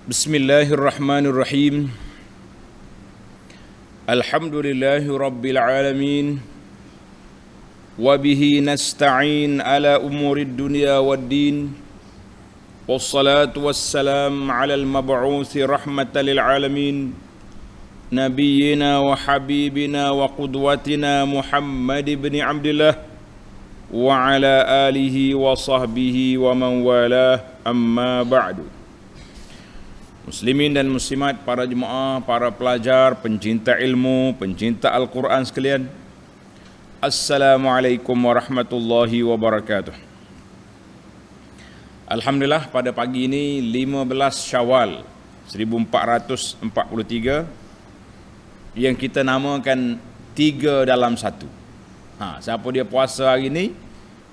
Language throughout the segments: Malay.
Bismillahirrahmanirrahim. Alhamdulillahi rabbil alamin. Wa bihi nasta'in ala umurid dunya waddin. Wassalatu wassalam ala al-mab'uthi rahmatan lil alamin. Nabiyyina wa habibina wa qudwatina Muhammad ibn Abdullah wa ala alihi wa sahbihi wa man walah, amma ba'du. Muslimin dan muslimat, para jemaah, para pelajar, pencinta ilmu, pencinta Al-Quran sekalian, Assalamualaikum warahmatullahi wabarakatuh. Alhamdulillah, pada pagi ini 15 Syawal 1443 yang kita namakan 3 dalam 1. Siapa dia puasa hari ini?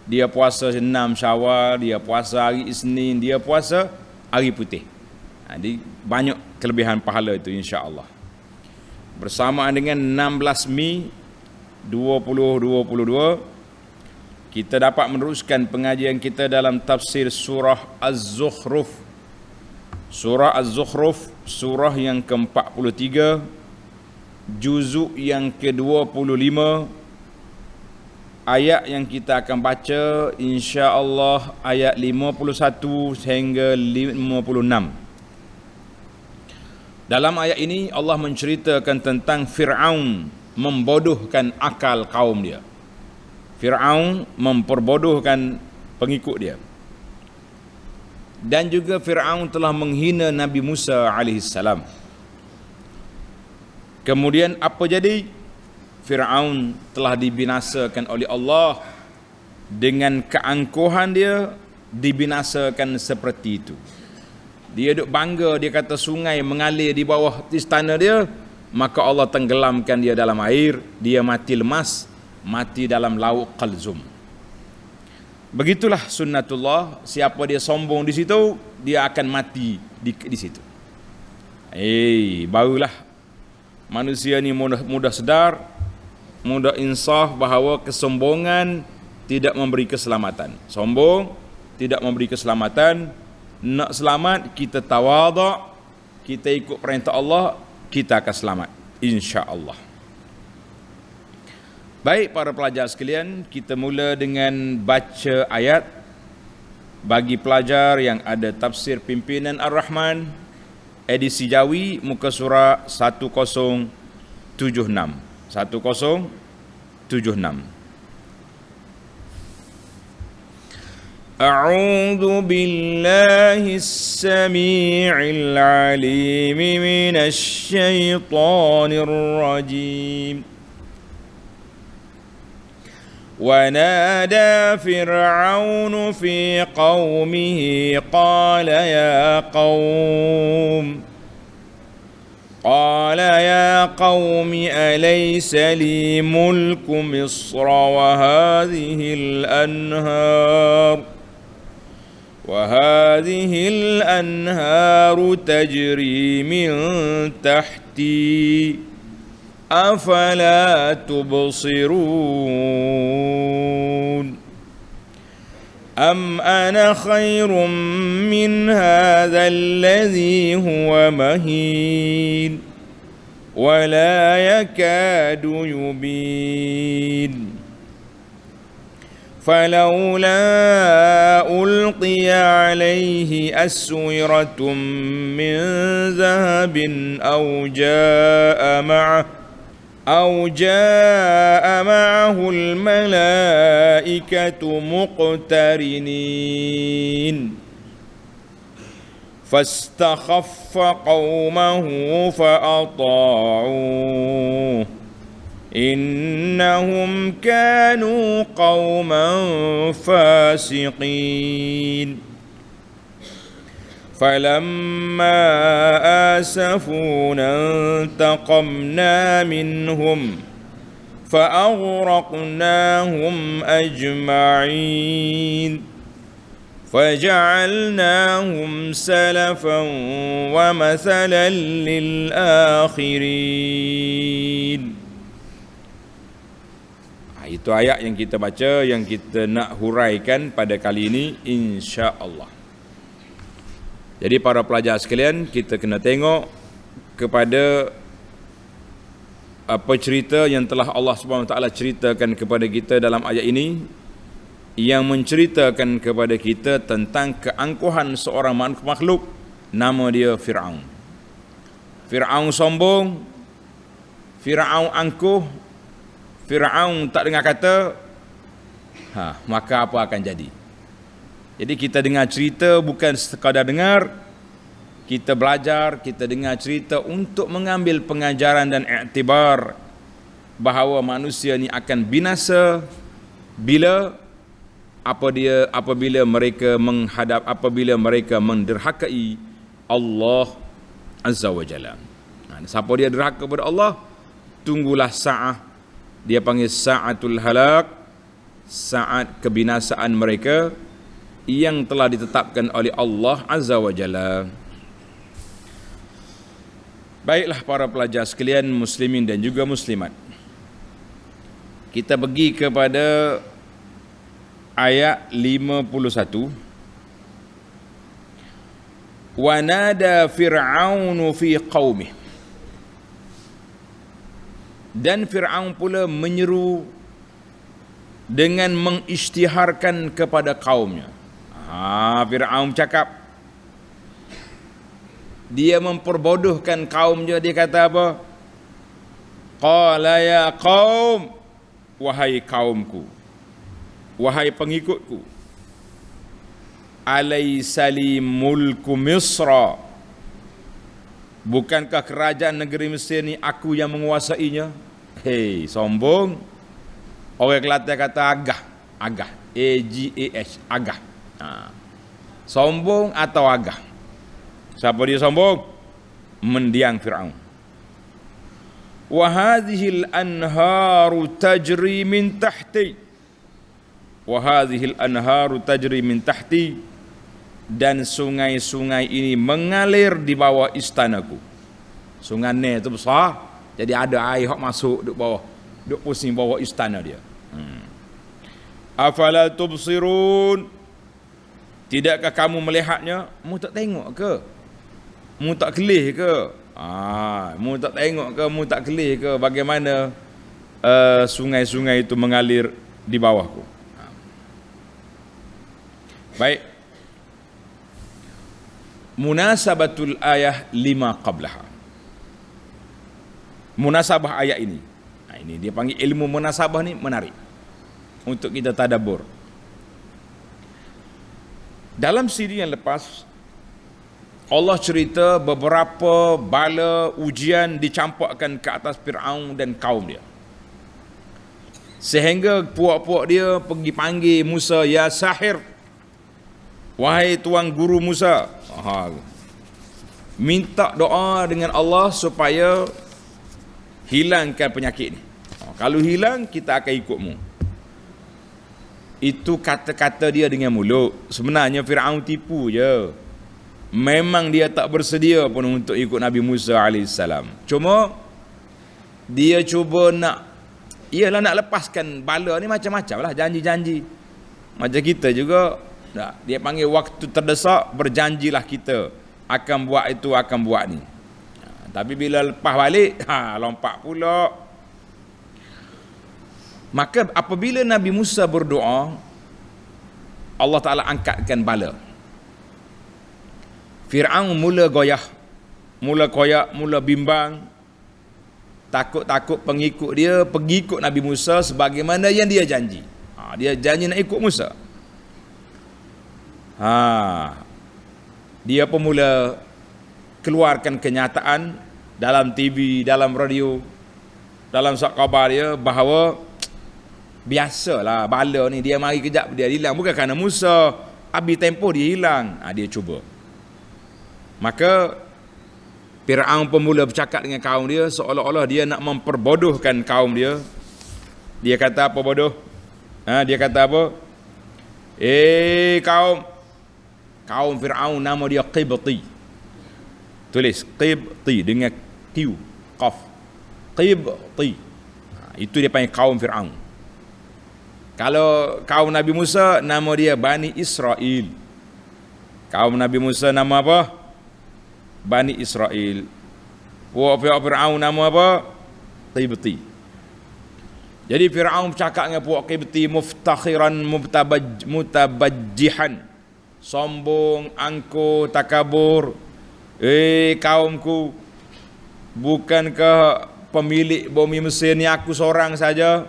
Dia puasa 6 Syawal, dia puasa hari Isnin, dia puasa hari putih. Jadi banyak kelebihan pahala itu, insya-Allah. Bersamaan dengan 16 Mei 2022, kita dapat meneruskan pengajian kita dalam tafsir surah Az-Zukhruf. Surah Az-Zukhruf, surah yang ke-43, juzuk yang ke-25. Ayat yang kita akan baca, insya-Allah, ayat 51 hingga 56. Dalam ayat ini Allah menceritakan tentang Fir'aun membodohkan akal kaum dia. Fir'aun memperbodohkan pengikut dia. Dan juga Fir'aun telah menghina Nabi Musa alaihissalam. Kemudian apa jadi? Fir'aun telah dibinasakan oleh Allah. Dengan keangkuhan dia dibinasakan seperti itu. Dia duk bangga, dia kata sungai mengalir di bawah istana dia, maka Allah tenggelamkan dia dalam air, dia mati lemas, mati dalam laut Qalzum. Begitulah sunnatullah, siapa dia sombong di situ, dia akan mati di situ. Barulah manusia ni mudah sedar, mudah insaf bahawa kesombongan tidak memberi keselamatan. Sombong tidak memberi keselamatan. Nak selamat, kita tawaduk, kita ikut perintah Allah, kita akan selamat, insya-Allah. Baik para pelajar sekalian, kita mula dengan baca ayat. Bagi pelajar yang ada tafsir pimpinan Ar-Rahman, edisi Jawi, muka surah 1076. 1076. أعوذ بالله السميع العليم من الشيطان الرجيم ونادى فرعون في قومه قال يا قوم أليس لي ملك مصر وهذه الأنهار تجري من تحتي أفلا تبصرون أم أنا خير من هذا الذي هو مهين ولا يكاد يبين فلولا ألقي عليه أسورة من ذهب أو جاء معه الملائكة مقترنين فاستخف قومه فأطاعوه إنهم كانوا قوما فاسقين فلما آسفونا انتقمنا منهم فأغرقناهم أجمعين فجعلناهم سلفا ومثلا للآخرين. Itu ayat yang kita baca, yang kita nak huraikan pada kali ini, insya-Allah. Jadi para pelajar sekalian, kita kena tengok kepada apa cerita yang telah Allah Subhanahu Wa Taala ceritakan kepada kita dalam ayat ini, yang menceritakan kepada kita tentang keangkuhan seorang makhluk, nama dia Fir'aun. Fir'aun sombong, Fir'aun angkuh, Fir'aun tak dengar kata, maka apa akan jadi? Jadi kita dengar cerita bukan sekadar dengar, kita belajar, kita dengar cerita untuk mengambil pengajaran dan iktibar bahawa manusia ni akan binasa apabila mereka menderhakai Allah Azza wa Jalla. Siapa dia derhaka kepada Allah, tunggulah sa'ah, dia panggil sa'atul halak, saat kebinasaan mereka yang telah ditetapkan oleh Allah Azza wa Jalla. Baiklah para pelajar sekalian, muslimin dan juga muslimat, kita pergi kepada ayat 51. Wa nada fir'aunu fi qaumih, dan Fir'aun pula menyeru dengan mengisytiharkan kepada kaumnya. Fir'aun cakap, dia memperbodohkan kaumnya. Dia kata apa? Qala ya qaum, wahai kaumku, wahai pengikutku, alaysa li mulku Misra, bukankah kerajaan negeri Mesir ni aku yang menguasainya? Hei, sombong. Orang Kelantan kata agah, A-G-A-H, agah. Sombong atau agah? Siapa dia sombong? Mendiang Fir'aun. Wa hadhil anharu tajri min tahti, wa hadhil anharu tajri min tahti, dan sungai-sungai ini mengalir di bawah istanaku. Sungai Nil tu besar, jadi ada air hok masuk duk bawah, duk pusing bawah istana dia. Afala tubsirun, tidakkah kamu melihatnya? Mu tak tengok ke? Mu tak kelih ke? Mu tak tengok ke? Mu tak kelih ke? Bagaimana sungai-sungai itu mengalir di bawahku? Baik. Munasabatul ayah lima qablaha. Munasabah ayat ini. Ini dia panggil ilmu munasabah ni menarik untuk kita tadabbur. Dalam siri yang lepas, Allah cerita beberapa bala ujian dicampakkan ke atas Fir'aun dan kaum dia, sehingga puak-puak dia pergi panggil Musa, ya sahir, wahai tuan guru Musa, minta doa dengan Allah supaya hilangkan penyakit ni. Kalau hilang, kita akan ikutmu. Itu kata-kata dia dengan mulut. Sebenarnya Fir'aun tipu je. Memang dia tak bersedia pun untuk ikut Nabi Musa AS. Cuma dia cuba nak lepaskan bala ni macam-macam lah, janji-janji. Macam kita juga, dia panggil waktu terdesak, berjanjilah kita akan buat itu, akan buat ni. Tapi bila lepas balik, lompat pula. Maka apabila Nabi Musa berdoa, Allah Ta'ala angkatkan bala. Fir'aun mula goyah, mula koyak, mula bimbang, takut-takut pengikut dia pergi ikut Nabi Musa sebagaimana yang dia janji. Dia janji nak ikut Musa. Dia pun mula keluarkan kenyataan dalam TV, dalam radio, dalam surat khabar dia bahawa biasalah bala ni dia mari kejap dia hilang, bukan kerana Musa habis tempoh dia hilang. Dia cuba. Maka Fir'aun pun mula bercakap dengan kaum dia seolah-olah dia nak memperbodohkan kaum dia. Dia kata apa bodoh? Dia kata apa? Kaum Fir'aun nama dia Qibti. Tulis Qibti dengan Q, Qaf. Qibti. Itu dia panggil kaum Fir'aun. Kalau kaum Nabi Musa nama dia Bani Israel. Kaum Nabi Musa nama apa? Bani Israel. Puak Fir'aun nama apa? Qibti. Jadi Fir'aun bercakap dengan puak Qibti muftakhiran mutabajjihan. Sombong, angkuh, takabur. Kaumku, bukankah pemilik bumi Mesir ni aku seorang saja?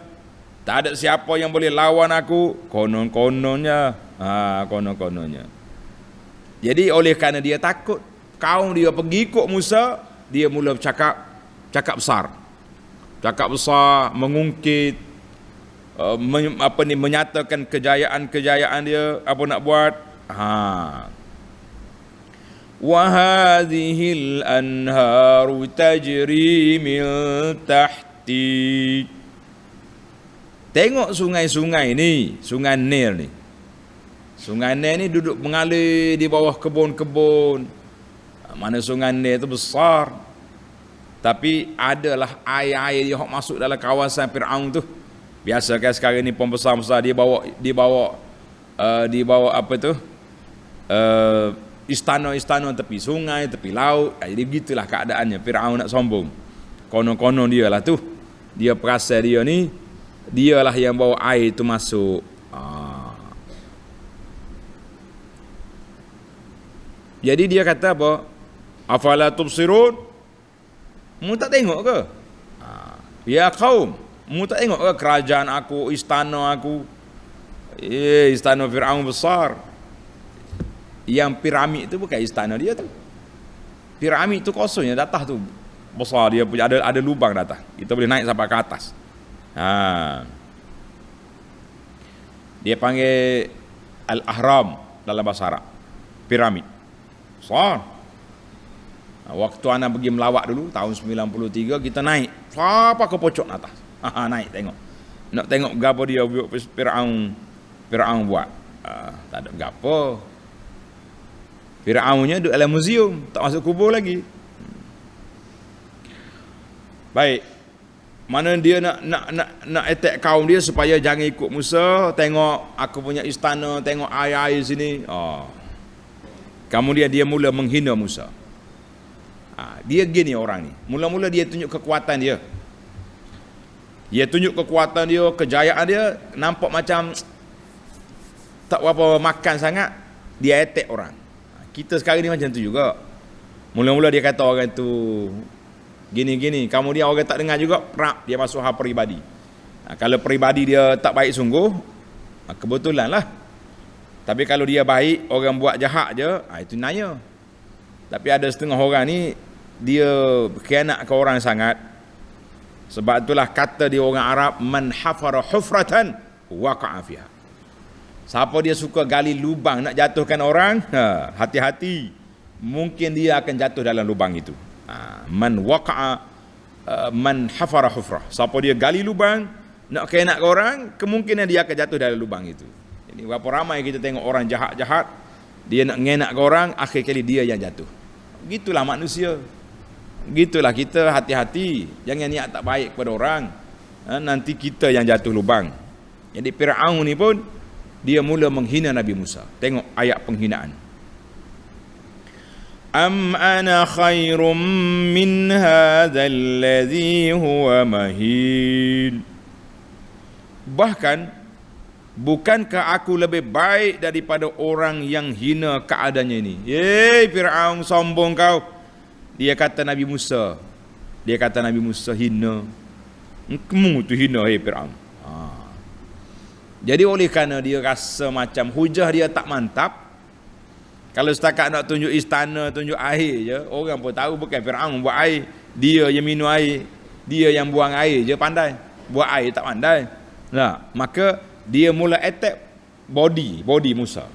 Tak ada siapa yang boleh lawan aku. Konon-kononnya. Konon-kononnya. Jadi oleh kerana dia takut, kaum dia pergi ikut Musa, dia mula bercakap besar. Cakap besar, mengungkit, menyatakan kejayaan-kejayaan dia, apa nak buat. Wa hadhil anharu tajri min tahti. Tengok sungai-sungai ni, sungai Nil ni. Sungai Nil ni duduk mengalir di bawah kebun-kebun. Mana sungai Nil tu besar. Tapi adalah air-air yang masuk dalam kawasan Fir'aun tu. Biasa kan sekarang ni pembesar-besar dia bawa apa tu? Istana-istana tepi sungai, tepi laut. Jadi begitulah keadaannya. Fir'aun nak sombong. Konon-konon dia lah tu. Dia perasan dia ni, dialah yang bawa air tu masuk. Jadi dia kata apa? Afala tubsirun? Mu tak tengok ke? Ya kaum, mu tak tengok ke kerajaan aku, istana aku? Istana Fir'aun besar. Yang piramid tu bukan istana dia tu. Piramid tu kosongnya, datah tu besar, dia punya ada lubang datah. Kita boleh naik sampai ke atas. Dia panggil Al-Ahram dalam bahasa Arab. Piramid. Besar. Waktu anak pergi melawat dulu tahun 93, kita naik sampai ke pocok atas. Naik tengok. Nak tengok gapo dia buat Fir'aun buat. Tak ada gapo. Fir'aunnya duduk dalam muzium, tak masuk kubur lagi. Baik. Mana dia nak attack kaum dia supaya jangan ikut Musa, tengok aku punya istana, tengok air-air sini. Kemudian dia mula menghina Musa. Dia gini orang ni. Mula-mula dia tunjuk kekuatan dia. Dia tunjuk kekuatan dia, kejayaan dia, nampak macam tak berapa makan sangat, dia attack orang. Kita sekarang ni macam tu juga. Mula-mula dia kata orang tu gini-gini, kemudian orang tak dengar juga, dia masuk hal peribadi. Kalau peribadi dia tak baik sungguh, kebetulan lah. Tapi kalau dia baik, orang buat jahat je, itu naya. Tapi ada setengah orang ni, dia berkhianat ke orang sangat. Sebab itulah kata dia orang Arab, man hafara hufratan waqa'a fiha. Siapa dia suka gali lubang nak jatuhkan orang, hati-hati, mungkin dia akan jatuh dalam lubang itu. Man waqa'a man hafara hufrah. Siapa dia gali lubang nak khianat ke orang, kemungkinan dia akan jatuh dalam lubang itu. Jadi berapa ramai kita tengok orang jahat-jahat, dia nak khianat ke orang, akhir kali dia yang jatuh. Gitulah manusia. Gitulah kita, hati-hati, jangan niat tak baik kepada orang, nanti kita yang jatuh lubang. Jadi Fir'aun ni pun dia mula menghina Nabi Musa. Tengok ayat penghinaan. Am ana khairum min hadzal ladzi huwa mahin. Bahkan, bukankah aku lebih baik daripada orang yang hina keadaannya ini? Fir'aun, sombong kau. Dia kata Nabi Musa. Dia kata Nabi Musa hina. Kamu tu hina, Fir'aun. Jadi oleh kerana dia rasa macam hujah dia tak mantap, kalau setakat nak tunjuk istana, tunjuk air je, orang pun tahu bukan Fir'aun buat air, dia yang minum air, dia yang buang air je pandai, buat air tak pandai. Maka dia mula attack body Musa.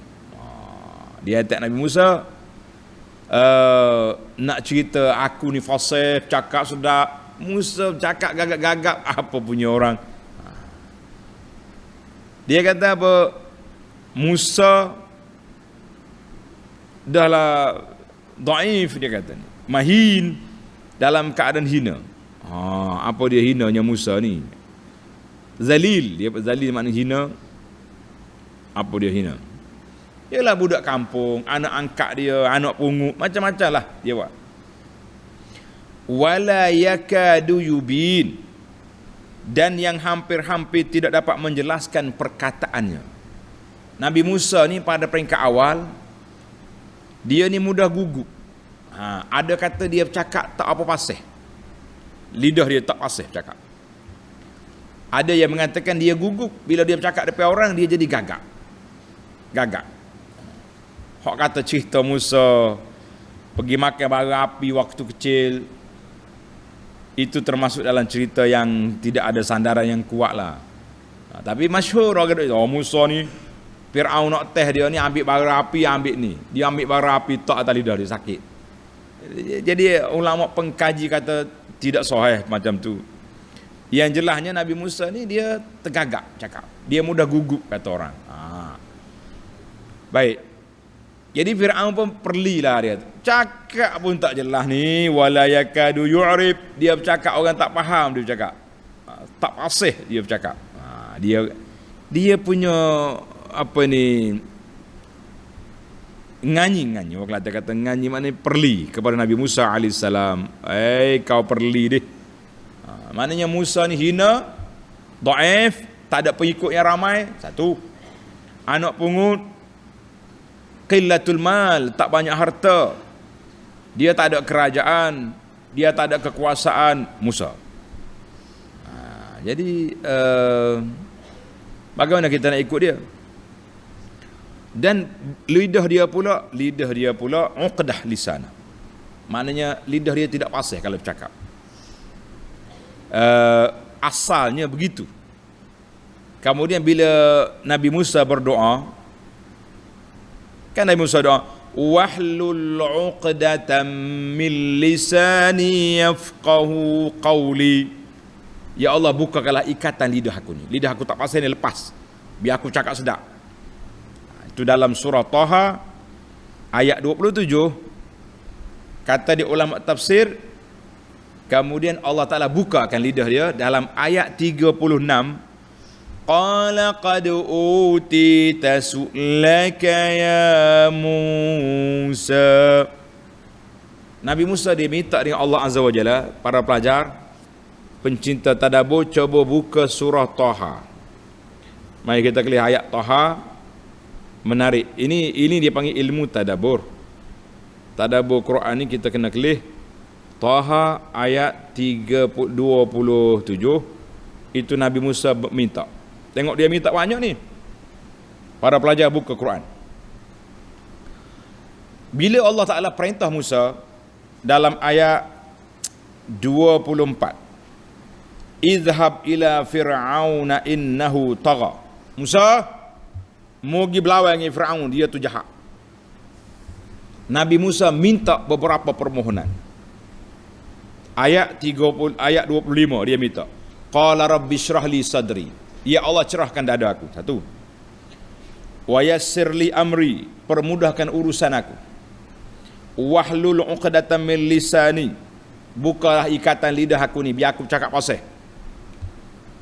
Dia attack Nabi Musa. Nak cerita aku ni fasih, cakap sedap. Musa cakap gagap-gagap, apa punya orang. Dia kata apa? Musa dah lah dhaif, dia kata ni. Mahin, dalam keadaan hina. Apa dia hinanya Musa ni? Zalil. Dia zalil makna hina. Apa dia hina? Ialah budak kampung, anak angkat dia, anak pungut, macam-macam lah dia buat. Wala yakadu yubin, dan yang hampir-hampir tidak dapat menjelaskan perkataannya. Nabi Musa ni pada peringkat awal, dia ni mudah gugup. Ada kata dia bercakap tak apa pasih, lidah dia tak pasih bercakap. Ada yang mengatakan dia gugup bila dia bercakap depan orang, dia jadi gagap. Hak kata cerita Musa pergi makan bara api waktu kecil, itu termasuk dalam cerita yang tidak ada sandaran yang kuat lah. Tapi masyhur orang kata, Musa ni Fir'aun nak teh dia ni, ambil bara api, ambil ni. Dia ambil bara api, tak atas lidah dia, sakit. Jadi ulama pengkaji kata tidak sahih macam tu. Yang jelasnya Nabi Musa ni dia tergagap cakap. Dia mudah gugup kata orang. Baik. Jadi Fir'aun pun perlilah dia. Cakap pun tak jelas ni. Wala yakadu yu'rib. Dia bercakap orang tak faham dia bercakap. Tak fasih dia bercakap. Dia punya apa ni, nganyi. Orang Kelantan kata nganyi maknanya perli kepada Nabi Musa AS. Kau perli deh. Maknanya Musa ni hina, dhaif, tak ada pengikut yang ramai. Satu. Anak pungut, qillatul mal, tak banyak harta. Dia tak ada kerajaan, dia tak ada kekuasaan. Musa. Jadi bagaimana kita nak ikut dia? Dan lidah dia pula uqdah lisana. Maknanya lidah dia tidak fasih kalau bercakap. Asalnya begitu. Kemudian bila Nabi Musa berdoa, kan Nabi Musa doa, wahlul 'uqdatam min lisani yafqahu qawli. Ya Allah, bukakanlah ikatan lidah aku ni. Lidah aku tak fasih ni, lepas. Biar aku cakap sedap. Itu dalam surah Taha ayat 27. Kata di ulama tafsir, kemudian Allah Ta'ala bukakan lidah dia dalam ayat 36. Qala qad utita su'laka ya Musa. Nabi Musa dia minta dengan Allah Azza wa Jalla. Para pelajar, pencinta tadabbur, cuba buka surah Taha. Mari kita lihat ayat Taha. Menarik. Ini dia panggil ilmu tadabbur. Tadabbur Quran ni kita kena kelih. Taha ayat 27. Itu Nabi Musa minta. Tengok dia minta banyak ni. Para pelajar buka Quran. Bila Allah Ta'ala perintah Musa dalam ayat 24. Izhab ila fir'auna innahu tagha. Musa, mau pergi berlawan dengan Fir'aun, dia tu jahat. Nabi Musa minta beberapa permohonan. Ayat 25 dia minta. Qala rabbi syrah li sadri. Ya Allah, cerahkan dada aku. Satu. Wa yassir li amri, permudahkan urusan aku. Wahlul 'uqdatam min lisani, bukalah ikatan lidah aku ni biar aku cakap fasih.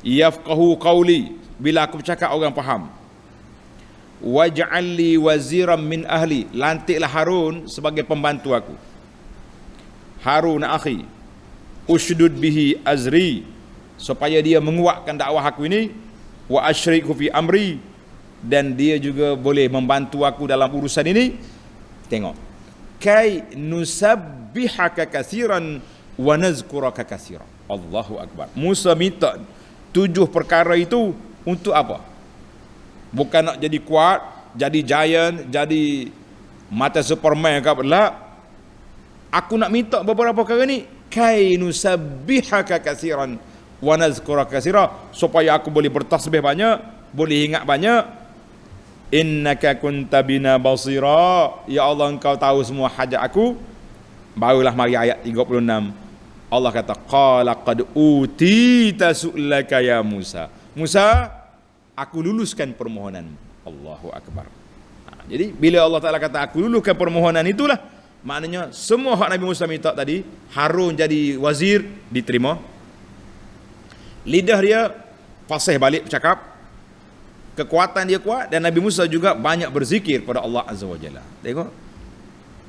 Yafqahu qawli, bila aku bercakap orang faham. Waj'al li waziran min ahli, lantiklah Harun sebagai pembantu aku. Harun akhi, ushdud bihi azri, supaya dia menguatkan dakwah aku ini. Wa asyrikhu fi amri, dan dia juga boleh membantu aku dalam urusan ini. Tengok, kai nusabbihaka katsiran wa nazkuraka katsiran. Allahu akbar. Musa minta 7 perkara itu untuk apa? Bukan nak jadi kuat, jadi giant, jadi mata Superman ke apa. La. Aku nak minta beberapa perkara ni. Kai nusabbihaka katsiran wa nazkuraka katsira, supaya aku boleh bertasbih banyak, boleh ingat banyak. Innaka kunta bina basira, ya Allah, engkau tahu semua hajat aku. Barulah mari ayat 36. Allah kata, qala qad utita su'laka ya Musa. Musa, aku luluskan permohonanmu. Allahu akbar. Jadi bila Allah Ta'ala kata aku luluskan permohonan, itulah maknanya semua hak Nabi Musa minta tadi, Harun jadi wazir, diterima. Lidah dia fasih balik bercakap. kekuatan dia kuat, dan Nabi Musa juga banyak berzikir pada Allah Azza wa Jalla. Tengok,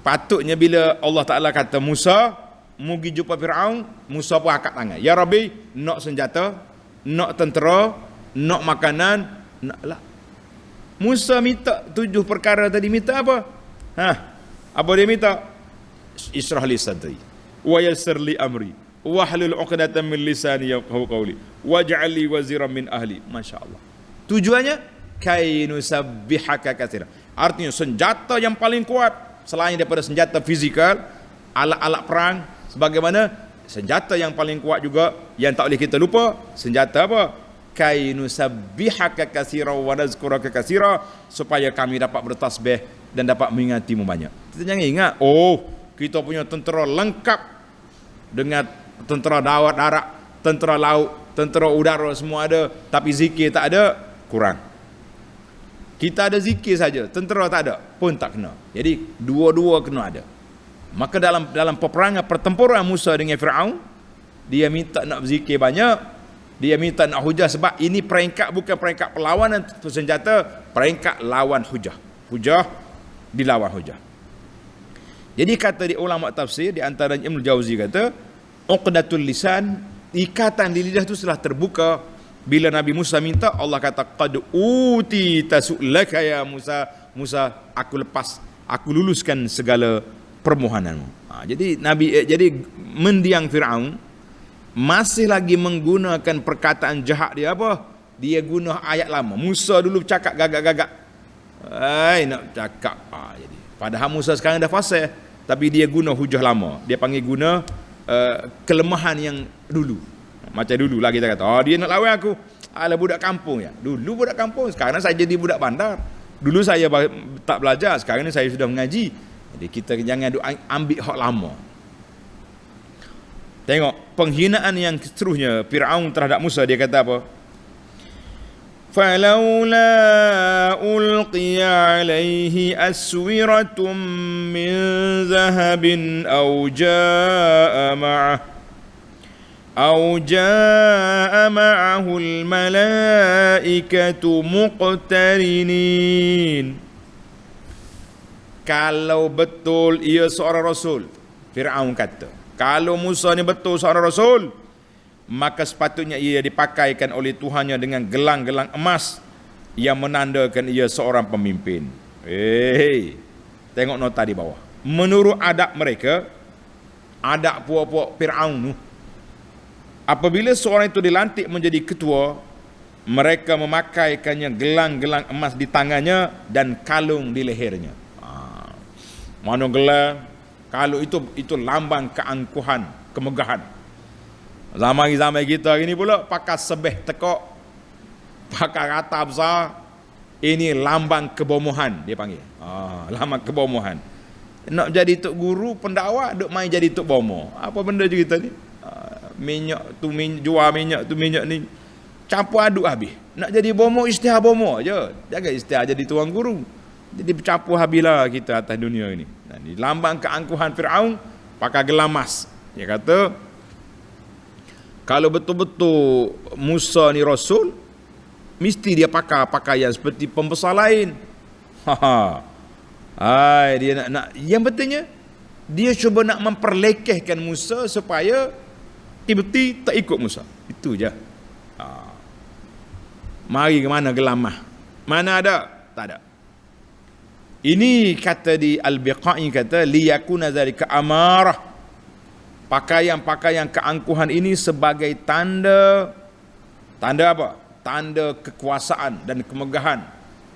patutnya bila Allah Ta'ala kata Musa mu pergi jumpa Fir'aun, Musa pun angkat tangan, ya Rabbi, nak senjata, nak tentera, nak makanan, nak lah. Musa minta 7 perkara tadi, minta apa? Apa dia minta? Israh li sadri wa yassir li amri wahlul 'uqdatam min lisani yafqahu qawli waj'al li waziran min ahli. Masya-Allah. Tujuannya kainu sabbihaka katsira. Artinya senjata yang paling kuat selain daripada senjata fizikal, alat-alat perang, sebagaimana senjata yang paling kuat juga yang tak boleh kita lupa, senjata apa? Kainu sabbihaka katsira wa nazkuraka katsira, supaya kami dapat bertasbih dan dapat mengingatimu banyak. Kita jangan ingat, kita punya tentera lengkap dengan tentera darat, tentera laut, tentera udara, semua ada, tapi zikir tak ada, kurang. Kita ada zikir saja, tentera tak ada, pun tak kena. Jadi dua-dua kena ada. Maka dalam peperangan pertempuran Musa dengan Firaun, dia minta nak berzikir banyak, dia minta nak hujah, sebab ini peringkat bukan peringkat perlawanan senjata, peringkat lawan hujah. Hujah dilawan hujah. Jadi kata di ulama tafsir, di antara Ibn Jauzi kata, uqdatul lisan, ikatan di lidah itu telah terbuka bila Nabi Musa minta. Allah kata, qad uti tasu'laka ya Musa, Musa, aku luluskan segala permohonanmu. Jadi mendiang Firaun masih lagi menggunakan perkataan jahat dia apa? Dia guna ayat lama. Musa dulu cakap gagak-gagak, nak cakap jadi. Padahal Musa sekarang dah fasih, tapi dia guna hujah lama. Dia panggil guna kelemahan yang dulu. Macam dulu lah kita kata, dia nak lawan aku. Alah, budak kampung ya. Dulu budak kampung, sekarang saya jadi budak bandar. Dulu saya tak belajar, sekarang ni saya sudah mengaji. Jadi kita jangan ambil hak lama. Tengok penghinaan yang seterusnya Fir'aun terhadap Musa, dia kata apa? فَلَوْلَا أُلْقِيَ عَلَيْهِ أَسْوِرَةٌ مِّن ذَهَبٍ أَوْ جَاءَ مَعَهُ الْمَلَائِكَةُ مُقْتَرِنِينَ. Kalau betul ia seorang rasul, Fir'aun kata, kalau Musa ni betul seorang rasul, maka sepatutnya ia dipakaikan oleh Tuhannya dengan gelang-gelang emas yang menandakan ia seorang pemimpin. Tengok nota di bawah. Menurut adab mereka, adab puak-puak Fir'aun tu, apabila seorang itu dilantik menjadi ketua, mereka memakaikannya gelang-gelang emas di tangannya dan kalung di lehernya. Mana gelang, kalung itu lambang keangkuhan, kemegahan. Zaman kita hari ni pula pakai sebeh tekok, pakai rata besar, ini lambang kebomohan dia panggil. Lambang kebomohan. Nak jadi tok guru, pendakwa, duk main jadi tok bomo. Apa benda cerita ni? Minyak tu jual minyak tu minyak ni campur aduk habis. Nak jadi bomo, isytihar bomo je. Jangan isytihar jadi tuan guru. Jadi bercampur habislah kita atas dunia ini. Ini lambang keangkuhan Fir'aun, pakai gelang emas. Dia kata, kalau betul-betul Musa ni rasul, mesti dia pakai pakaian seperti pembesar lain. Dia nak yang betulnya dia cuba nak memperlekehkan Musa supaya Kibti tak ikut Musa. Itu je. Mari ke mana gelang mah? Mana ada? Tak ada. Ini kata di Al-Biqai, kata liyakuna zalika amarah. Pakaian-pakaian keangkuhan ini sebagai tanda apa? Tanda kekuasaan dan kemegahan,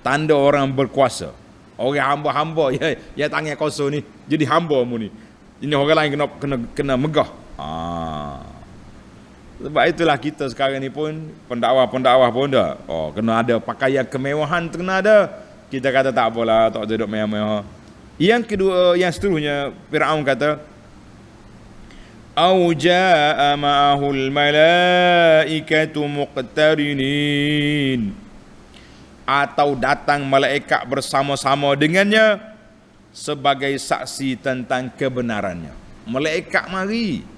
tanda orang berkuasa. Orang hamba-hamba ya tangan kosong ni jadi hamba mu ni. Ini orang lain kena megah. Sebab itulah kita sekarang ni pun pendakwah pun dah. Kena ada pakaian kemewahan, kena ada. Kita kata tak apalah, tak duduk mewah-mewah. Yang kedua, yang seterusnya Fir'aun kata, au jaa ma'ahul malaikatu muqtarinin, atau datang malaikat bersama-sama dengannya sebagai saksi tentang kebenarannya. Malaikat mari.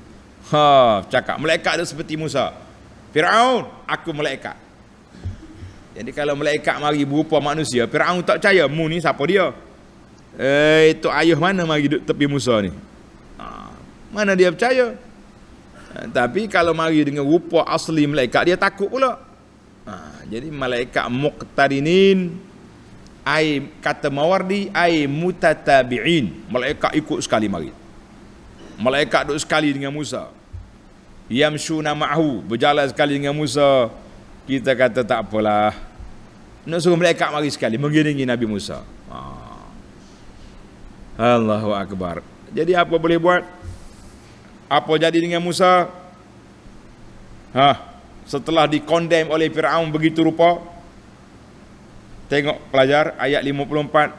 Cakap malaikat ada seperti Musa. Firaun, aku malaikat. Jadi kalau malaikat mari berupa manusia, Firaun tak percaya, mu ni siapa dia? Itu ayah mana mari duduk tepi Musa ni? Mana dia percaya? Tapi kalau mari dengan rupa asli malaikat, dia takut pula. Jadi malaikat muqtarinin, kata Mawardi, mutatabi'in. Malaikat ikut sekali mari. Malaikat duduk sekali dengan Musa. Yamshuna ma'hu, berjalan sekali dengan Musa. Kita kata tak apalah. Nak suruh malaikat mari sekali mengiringi Nabi Musa. Allahu Akbar. Jadi apa boleh buat? Apa jadi dengan Musa? Setelah dikondem oleh Firaun begitu rupa. Tengok pelajar ayat 54.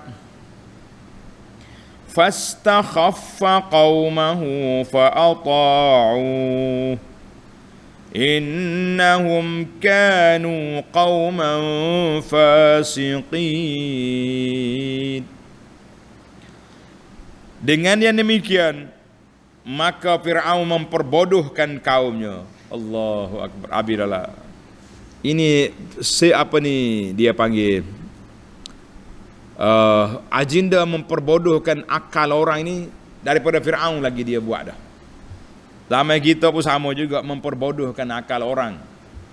Fastakhaffa qaumahu fa'ata'u innahum kanu qauman fasiqin. Dengan yang demikian, maka Fir'aun memperbodohkan kaumnya. Allahu Akbar. Abidalah. Ini apa ni dia panggil? Agenda memperbodohkan akal orang ini daripada Fir'aun lagi dia buat dah. Zaman kita pun sama juga memperbodohkan akal orang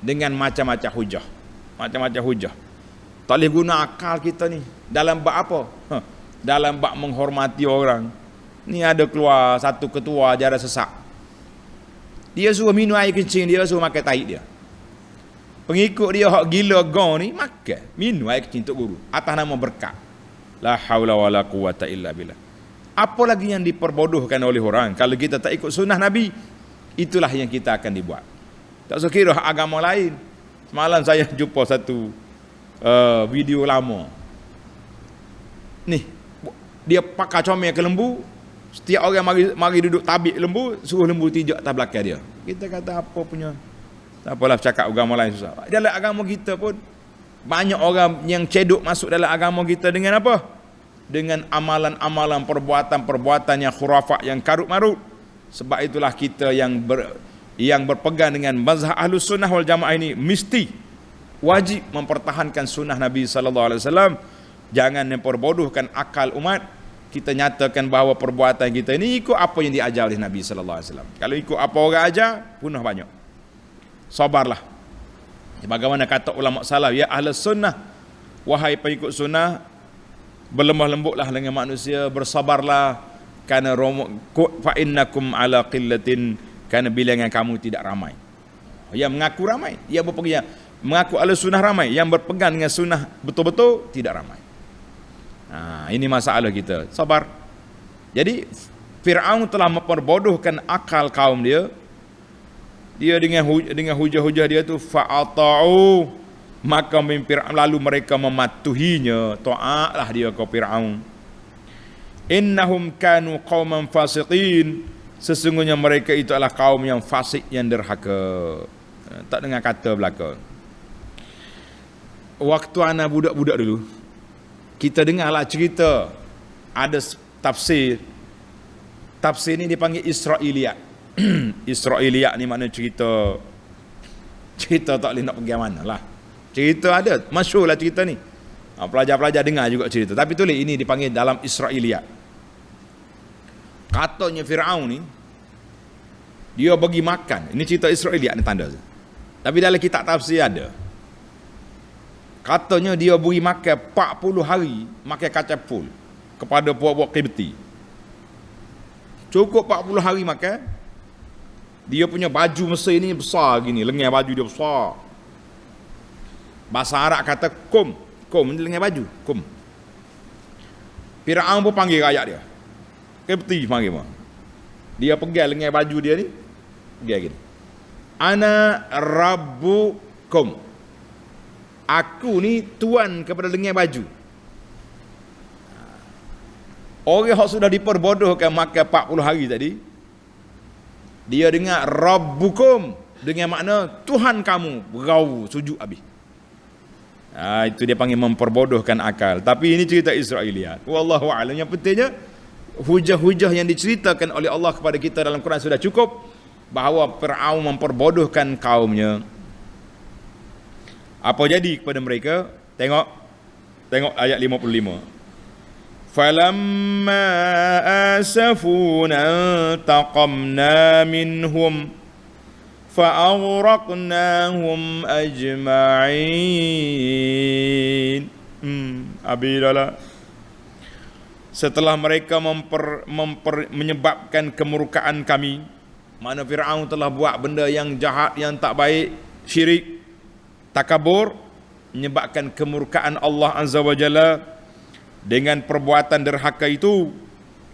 dengan macam-macam hujah. Macam-macam hujah. Tak boleh guna akal kita ni dalam bab apa? Dalam bab menghormati orang. Ni ada keluar satu ketua ajaran sesat. Dia suruh minum air kencing, dia suruh makan tahi dia. Pengikut dia hak gila gong ni makan, minum air kencing untuk guru atas nama berkat. La haula wala quwata illa billah. Apa lagi yang diperbodohkan oleh orang? Kalau kita tak ikut sunnah Nabi, itulah yang kita akan dibuat. Tak sekira agama lain. Semalam saya jumpa satu video lama. Ni, dia pakai comel ke lembu. Setiap orang mari duduk tabik lembu, suruh lembu tijak atas belakang dia. Kita kata apa punya? Tak apalah cakap agama lain susah. Dalam agama kita pun banyak orang yang cedok masuk dalam agama kita dengan apa? Dengan amalan-amalan, perbuatan-perbuatan yang khurafat, yang karut-marut. Sebab itulah kita yang berpegang dengan mazhab Ahlus Sunnah wal Jamaah ini mesti wajib mempertahankan sunnah Nabi sallallahu alaihi wasallam. Jangan memperbodohkan akal umat. Kita nyatakan bahawa perbuatan kita ini ikut apa yang diajar oleh Nabi sallallahu alaihi wasallam. Kalau ikut apa orang ajar, punah banyak. Sabarlah. Bagaimana kata ulama salaf, ya Ahlus Sunnah, wahai pengikut sunnah, berlemah lembutlah dengan manusia, bersabarlah kerana fa innakum ala qillatin, kerana bilangan kamu tidak ramai. Yang mengaku ramai, yang berpegang mengaku Ahlus Sunnah ramai, yang berpegang dengan sunnah betul-betul tidak ramai. Ini masalah kita. Sabar. Jadi Fir'aun telah memperbodohkan akal kaum dia. Dia dengan hujah-hujah dia tu fa'ata'u, maka lalu mereka mematuhinya. Ta'atlah dia ke Fir'aun. Innahum kanu qauman fasiqin, sesungguhnya mereka itu adalah kaum yang fasik, yang derhaka. Tak dengar kata belaka. Waktu anak budak-budak dulu, kita dengarlah cerita, ada tafsir ni dipanggil Israiliyat. Israiliyat ni makna cerita tak boleh nak pergi mana lah. Cerita ada, masyhur lah cerita ni. Pelajar-pelajar dengar juga cerita. Tapi tulis ini dipanggil dalam Israiliyat. Katanya Fir'aun ni, dia bagi makan. Ini cerita Israiliyat ni tanda. Tapi dalam kitab tafsir ada. Katanya dia beri makan 40 hari makan kacang pul kepada puak-puak Qibti. Cukup 40 hari makan. Dia punya baju Mesir ni besar gini, lengan baju dia besar. Bahasa Arab kata kum ni lengan baju, kum. Fir'aun pun panggil rakyat dia. Qibti panggil pun. Dia pegang lengan baju dia ni, pegang gini. Ana rabbukum. Aku ni tuan kepada lengan baju. Orang yang sudah diperbodohkan makan 40 hari tadi, dia dengar Rabbukum dengan makna Tuhan kamu, berau sujud habis. Itu dia panggil memperbodohkan akal. Tapi ini cerita Israiliyat. Wallahu a'lam. Yang pentingnya hujah-hujah yang diceritakan oleh Allah kepada kita dalam Quran sudah cukup, bahawa Fir'aun memperbodohkan kaumnya. Apa jadi kepada mereka? Tengok ayat 55. Falamma asafuna taqamna minhum fa'aghraqnahum ajma'in. Abidalah. Setelah mereka menyebabkan kemurkaan kami, mana Fir'aun telah buat benda yang jahat, yang tak baik, syirik, takabur, menyebabkan kemurkaan Allah Azza wa Jalla. Dengan perbuatan derhaka itu,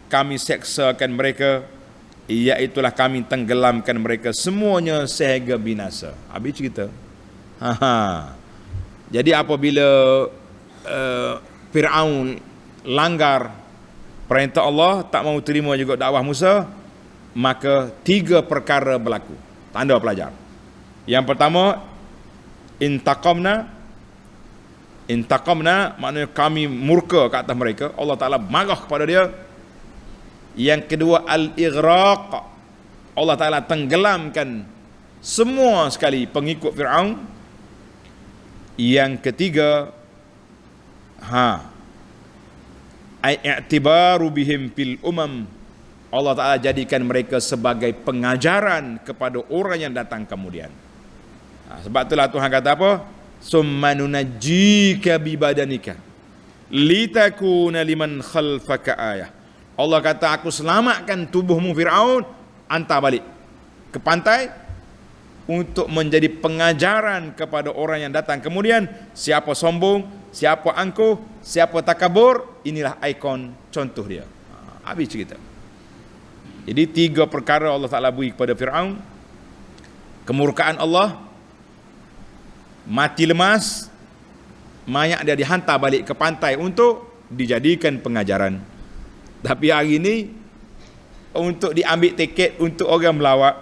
kami seksakan mereka, iaitulah kami tenggelamkan mereka semuanya sehingga binasa. Habis cerita. Jadi apabila Fir'aun langgar perintah Allah, tak mau terima juga dakwah Musa, maka 3 perkara berlaku. Tanda pelajar. Yang pertama, intaqamna maknanya kami murka ke atas mereka, Allah Ta'ala marah kepada dia. Yang kedua, al-ighraq, Allah Ta'ala tenggelamkan semua sekali pengikut Fir'aun. Yang ketiga, i'tibaru bihim fil umam, Allah Ta'ala jadikan mereka sebagai pengajaran kepada orang yang datang kemudian. Sebab itulah Tuhan kata apa? Summa nunajjika bi badanika litakuna liman khalfaka ayah. Allah kata, aku selamatkan tubuhmu Fir'aun, hantar balik ke pantai untuk menjadi pengajaran kepada orang yang datang kemudian. Siapa sombong, siapa angkuh, siapa takabur, inilah ikon contoh dia. Habis cerita. Jadi 3 perkara Allah Ta'ala beri kepada Fir'aun. Kemurkaan Allah, mati lemas, mayat dia dihantar balik ke pantai untuk dijadikan pengajaran. Tapi hari ini untuk diambil tiket untuk orang melawat,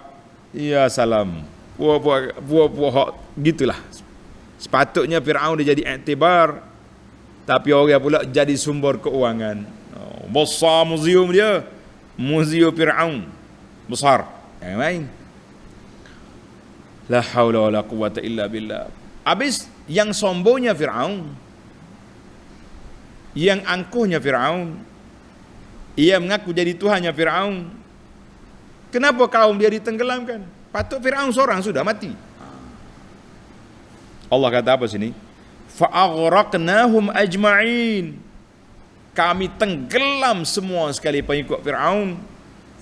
ya salam, buah gitulah. Sepatutnya Fir'aun dia jadi iktibar, tapi orang pula jadi sumber keuangan. Besar muzium dia, muzium Fir'aun besar. Yang lain, la haula wala quwwata illa billah. Habis yang sombongnya Fir'aun, yang angkuhnya Fir'aun, ia mengaku jadi Tuhannya Fir'aun. Kenapa kaum dia ditenggelamkan? Patut Fir'aun seorang sudah mati. Allah kata apa sini? Fa'aghraqnahum ajma'in, kami tenggelam semua sekali pengikut Fir'aun.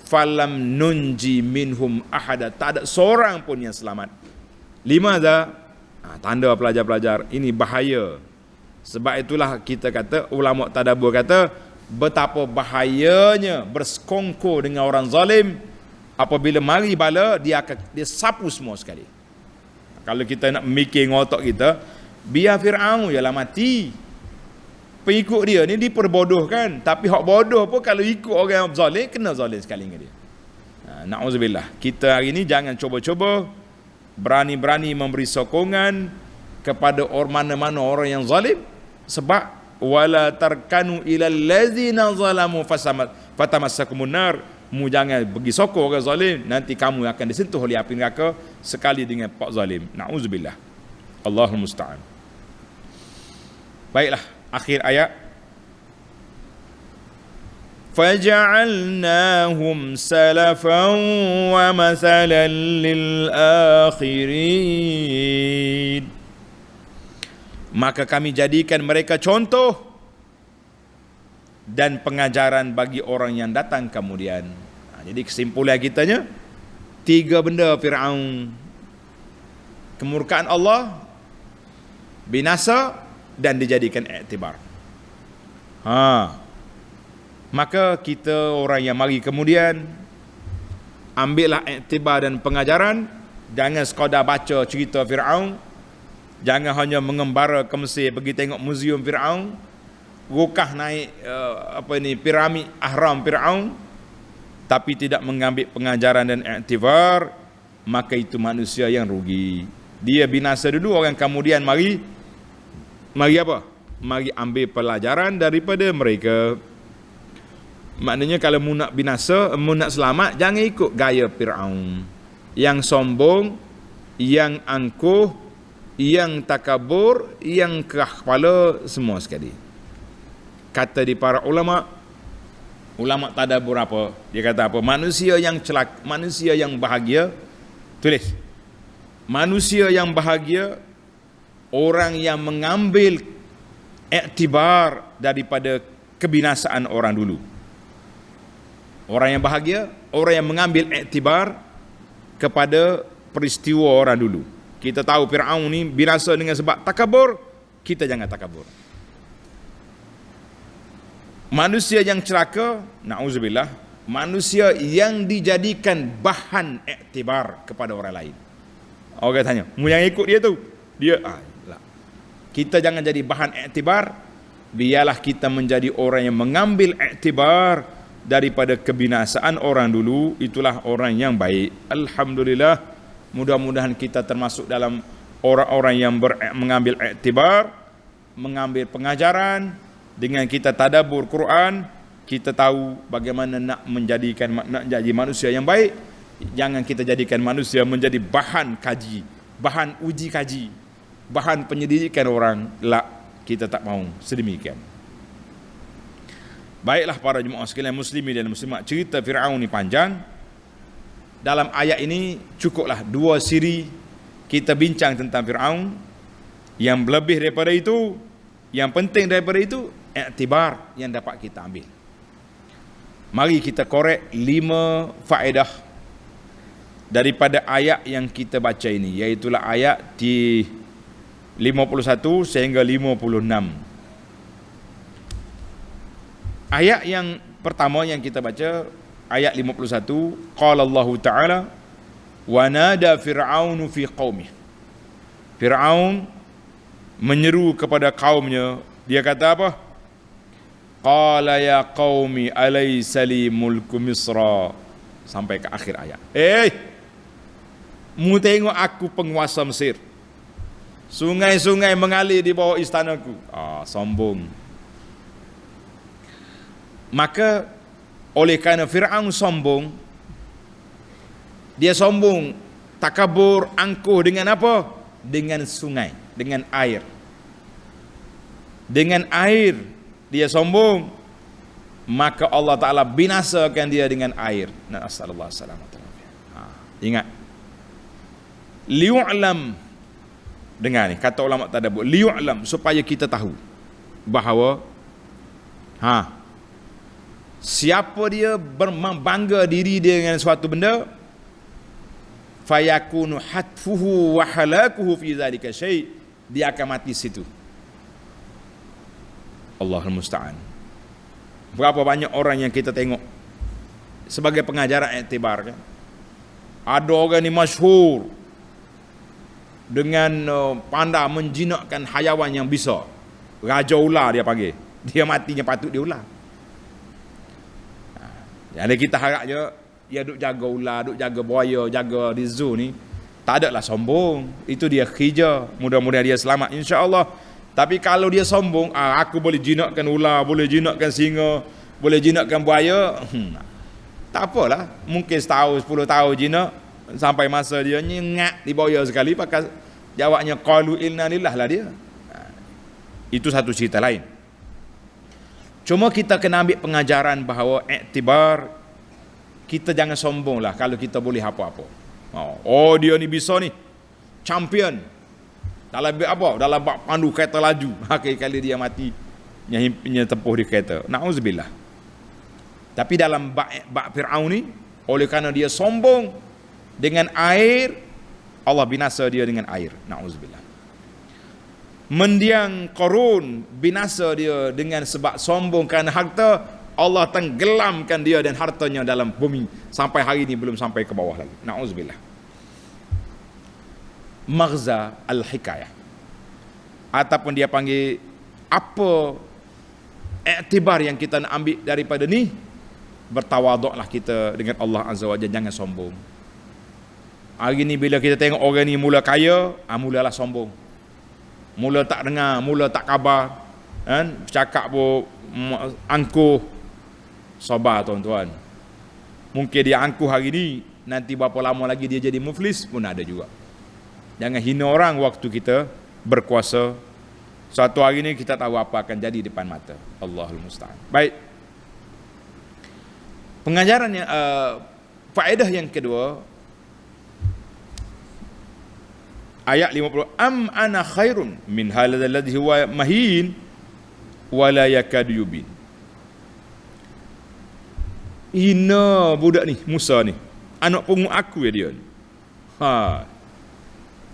Falam nunji minhum ahada, tak ada seorang pun yang selamat. Limadha? Tanda pelajar-pelajar, ini bahaya. Sebab itulah kita kata, ulama tadabbur kata, betapa bahayanya bersekongkol dengan orang zalim. Apabila mari bala, dia sapu semua sekali. Kalau kita nak mikir ngotak kita, biar Fir'aun ialah mati, pengikut dia ni diperbodohkan. Tapi hak bodoh pun kalau ikut orang zalim, kena zalim sekali dengan dia. Na'udzubillah. Kita hari ni jangan cuba-cuba berani-berani memberi sokongan kepada mana-mana orang yang zalim. Sebab wala tarkanu ilal ladzina zalamu fatamassakumun nar, mu jangan pergi sokong orang zalim, nanti kamu akan disentuh oleh api neraka sekali dengan pak zalim. Na'udzubillah. Allahul musta'an. Baiklah, akhir ayat. Faja'alnahum salafan wa mathalan lil akhirin, maka kami jadikan mereka contoh dan pengajaran bagi orang yang datang kemudian. Jadi kesimpulan kitanya, 3 benda Fir'aun: kemurkaan Allah, binasa, dan dijadikan iktibar. Maka kita orang yang mari kemudian, ambillah iktibar dan pengajaran. Jangan sekadar baca cerita Fir'aun, jangan hanya mengembara ke Mesir pergi tengok muzium Fir'aun, rukah naik piramid ahram Fir'aun, tapi tidak mengambil pengajaran dan iktibar, maka itu manusia yang rugi. Dia binasa dulu, orang kemudian mari apa? Mari ambil pelajaran daripada mereka. Maknanya kalau mu nak binasa, mu nak selamat, jangan ikut gaya Fir'aun yang sombong, yang angkuh, yang takabur, yang kerah kepala, semua sekali. Kata di para ulama tadabbur apa? Dia kata apa? Manusia yang celaka, manusia yang bahagia, tulis. Manusia yang bahagia, orang yang mengambil iktibar daripada kebinasaan orang dulu. Orang yang bahagia, orang yang mengambil iktibar kepada peristiwa orang dulu. Kita tahu Fir'aun ni binasa dengan sebab takabur, kita jangan takabur. Manusia yang celaka, na'udzubillah, manusia yang dijadikan bahan iktibar kepada orang lain. Orang tanya, mu yang ikut dia tu? Dia, lah. Kita jangan jadi bahan iktibar, biarlah kita menjadi orang yang mengambil iktibar daripada kebinasaan orang dulu. Itulah orang yang baik. Alhamdulillah, mudah-mudahan kita termasuk dalam orang-orang yang mengambil iktibar, mengambil pengajaran. Dengan kita tadabbur Quran, kita tahu bagaimana nak jadi manusia yang baik. Jangan kita jadikan manusia menjadi bahan kaji, bahan uji kaji, bahan penyelidikan orang. La, kita tak mahu sedemikian. Baiklah para jemaah sekalian muslimin dan muslimat, cerita Fir'aun ni panjang. Dalam ayat ini cukuplah 2 siri kita bincang tentang Fir'aun. Yang lebih daripada itu, yang penting daripada itu, iktibar yang dapat kita ambil. Mari kita korek 5 faedah daripada ayat yang kita baca ini, iaitulah ayat di 51 sehingga 56. Ayat yang pertama yang kita baca, ayat 51, qala Allah Ta'ala wa nada fir'aunu fi qaumih. Fir'aun menyeru kepada kaumnya, dia kata apa? Qala ya qaumi alaysa li mulku Misra, sampai ke akhir ayat. Mu tengok aku penguasa Mesir, sungai-sungai mengalir di bawah istanaku. Sombong. Maka oleh kerana Fir'aun sombong, dia sombong, takabur, angkuh dengan apa? Dengan sungai, dengan air. Dengan air dia sombong, maka Allah Ta'ala binasakan dia dengan air. Nasallallahu alaihi wasallam. Ingat, liyu'lam, dengar ni kata ulama tadabbur, liyu'lam, supaya kita tahu bahawa siapa dia berbangga diri dia dengan suatu benda, fayakunu hatfuhu wa halakuhu fi zalika syai', dia akan mati situ. Allahul musta'an. Berapa banyak orang yang kita tengok sebagai pengajaran iktibar kan? Ada orang ni masyhur dengan pandai menjinakkan hayawan yang bisa. Raja ular dia panggil. Dia matinya patut dia ular. Jadi kita harap je dia duk jaga ular, duk jaga buaya, jaga di zoo ni, tak adalah sombong. Itu dia kerja. Mudah-mudahan dia selamat insya-Allah. Tapi kalau dia sombong, aku boleh jinakkan ular, boleh jinakkan singa, boleh jinakkan buaya, tak apalah. Mungkin setahun, 10 tahun jinak, sampai masa dia nyengat di buaya sekali, pakai jawabnya qalu inna lillah lah dia. Itu satu cerita lain. Cuma kita kena ambil pengajaran bahawa iktibar, kita jangan sombong lah kalau kita boleh apa-apa. Dia ni bisa ni, champion. Dalam apa? Dalam bak pandu kereta laju. Kali dia mati nya tempuh di kereta. Na'udzubillah. Tapi dalam bak Fir'aun ni, oleh kerana dia sombong dengan air, Allah binasa dia dengan air. Na'udzubillah. Mendiang Qarun, binasa dia dengan sebab sombong kerana harta, Allah tenggelamkan dia dan hartanya dalam bumi. Sampai hari ini belum sampai ke bawah lagi. Na'udzubillah. Maghza al-hikayah, ataupun dia panggil apa iktibar yang kita nak ambil daripada ni, bertawaduklah kita dengan Allah Azza wa Jalla, jangan sombong. Hari ni bila kita tengok orang ni mula kaya, mulalah sombong, mula tak dengar, mula tak khabar kan, cakap pun angkuh. Sabar tuan-tuan, mungkin dia angkuh hari ni, nanti berapa lama lagi dia jadi muflis pun ada juga. Jangan hina orang waktu kita berkuasa. Suatu hari ni kita tahu apa akan jadi depan mata. Allahul musta'an. Baik. Pengajaran yang faedah yang kedua, ayat 50, am ana khairun min hadzal ladzi huwa mahin wa la yakadu yubin. Hina budak ni, Musa ni. Anak pungut aku ya dia.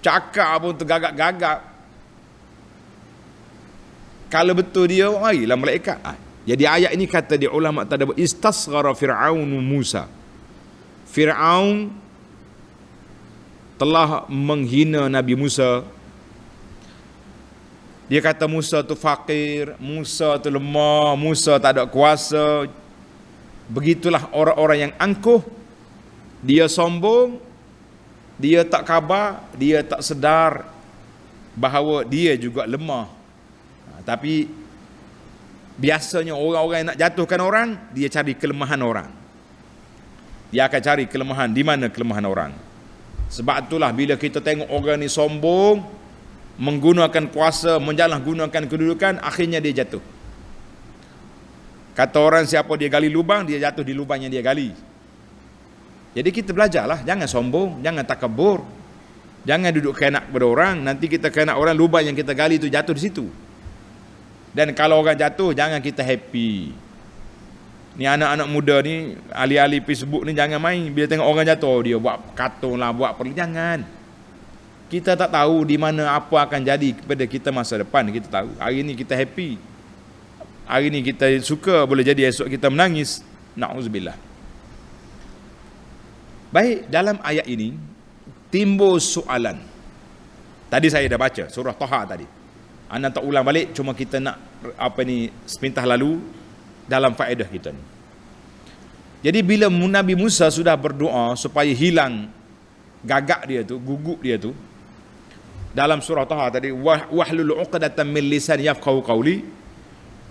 Cakap pun tergagap-gagap. Kalau betul dia, marilah malaikat. Jadi ayat ini kata dia ulama tadabbur, istasghara Fir'aun Musa. Fir'aun telah menghina Nabi Musa. Dia kata Musa tu fakir, Musa tu lemah, Musa tak ada kuasa. Begitulah orang-orang yang angkuh. Dia sombong, dia tak khabar, dia tak sedar bahawa dia juga lemah. Tapi biasanya orang-orang yang nak jatuhkan orang, dia cari kelemahan orang. Dia akan cari kelemahan, di mana kelemahan orang. Sebab itulah bila kita tengok orang ni sombong, menggunakan kuasa, menjalangunakan kedudukan, akhirnya dia jatuh. Kata orang, siapa dia gali lubang, dia jatuh di lubang yang dia gali. Jadi kita belajarlah, jangan sombong, jangan takabur. Jangan duduk kenak kepada orang, nanti kita kenak orang, lubang yang kita gali itu jatuh di situ. Dan kalau orang jatuh, jangan kita happy. Ni anak-anak muda ni, ahli-ahli Facebook ni jangan main. Bila tengok orang jatuh, dia buat kartun lah, buat perlu. Jangan. Kita tak tahu di mana apa akan jadi kepada kita masa depan. Kita tahu. Hari ni kita happy. Hari ni kita suka, boleh jadi esok kita menangis. Na'udzubillah. Baik, dalam ayat ini, timbul soalan. Tadi saya dah baca, surah Taha tadi. Anda tak ulang balik, cuma kita nak sepintah lalu dalam faedah kita ni. Jadi bila Nabi Musa sudah berdoa supaya hilang gagak dia tu, guguk dia tu, dalam surah Taha tadi, wahlul 'uqdatam min lisan yafqahu qawli,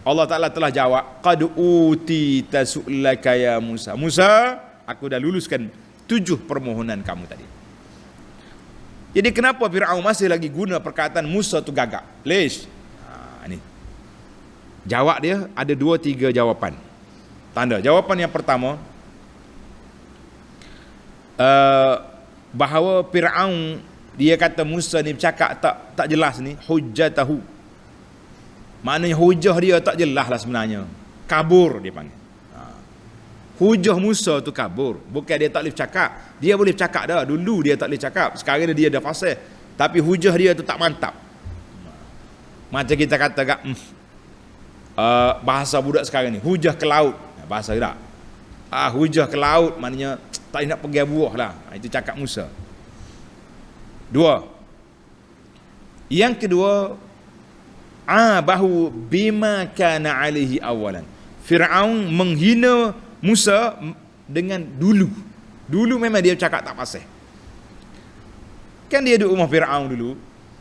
Allah Ta'ala telah jawab, qad utita su'laka ya Musa. Musa, aku dah luluskan 7 permohonan kamu tadi. Jadi kenapa Fir'aun masih lagi guna perkataan Musa tu gagak? Lish. Ni. Jawab dia ada 2-3 jawapan. Tanda. Jawapan yang pertama, bahawa Fir'aun, dia kata Musa ni bercakap tak jelas ni, hujjatahu. Maknanya hujah dia tak jelas lah sebenarnya. Kabur dia panggil. Hujah Musa tu kabur. Bukan dia tak boleh bercakap. Dia boleh bercakap dah. Dulu dia tak boleh cakap. Sekarang dia dah fasih. Tapi hujah dia tu tak mantap. Macam kita kata kat bahasa budak sekarang ni, hujah ke laut. Bahasa tak? Hujah ke laut maknanya tak nak pergi buah lah. Itu cakap Musa. 2. Yang kedua, bahu bima kana alaihi awalan. Fir'aun menghina Musa dengan dulu. Dulu memang dia cakap tak pasal. Kan dia duduk rumah Fir'aun dulu.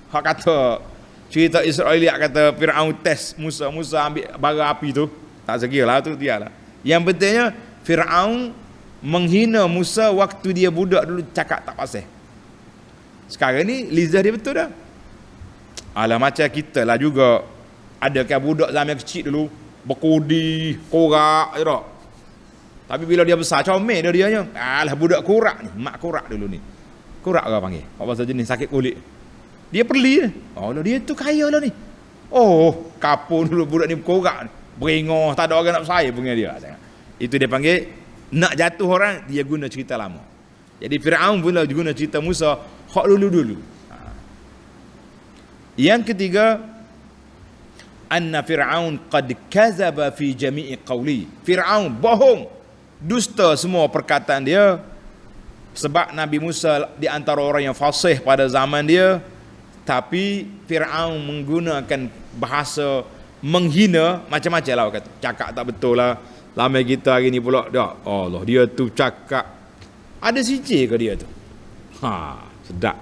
Hak kata, cerita Israeliat kata Fir'aun test Musa. Musa ambil bara api tu. Tak sekira lah tu, dia lah. Yang pentingnya Fir'aun menghina Musa waktu dia budak dulu, cakap tak pasal. Sekarang ni lidah dia betul dah. Alah macam kita lah juga. Adakah budak zaman kecil dulu berkudi, korak je tak? Tapi bila dia besar, comel dia nya. Alah budak korak ni, mak korak dulu ni. Korak ke panggil? Apa bahasa jenis sakit kulit. Dia perli je. Oh lah dia tu kaya lah ni. Oh, kapun dulu budak ni korak ni. Berengoh, tak ada orang nak percaya punya dia. Itu dia panggil nak jatuh orang, dia guna cerita lama. Jadi Fir'aun pula guna cerita Musa hak dulu-dulu. Yang ketiga, anna Fir'aun qad kazaba fi jami'i qawli. Fir'aun bohong, dusta semua perkataan dia. Sebab Nabi Musa di antara orang yang fasih pada zaman dia, tapi Fir'aun menggunakan bahasa menghina macam-macam lah kata. Cakap tak betul lah. Lama kita hari ni pula dah. Allah, dia tu cakap ada sijil ke dia tu? Sedap.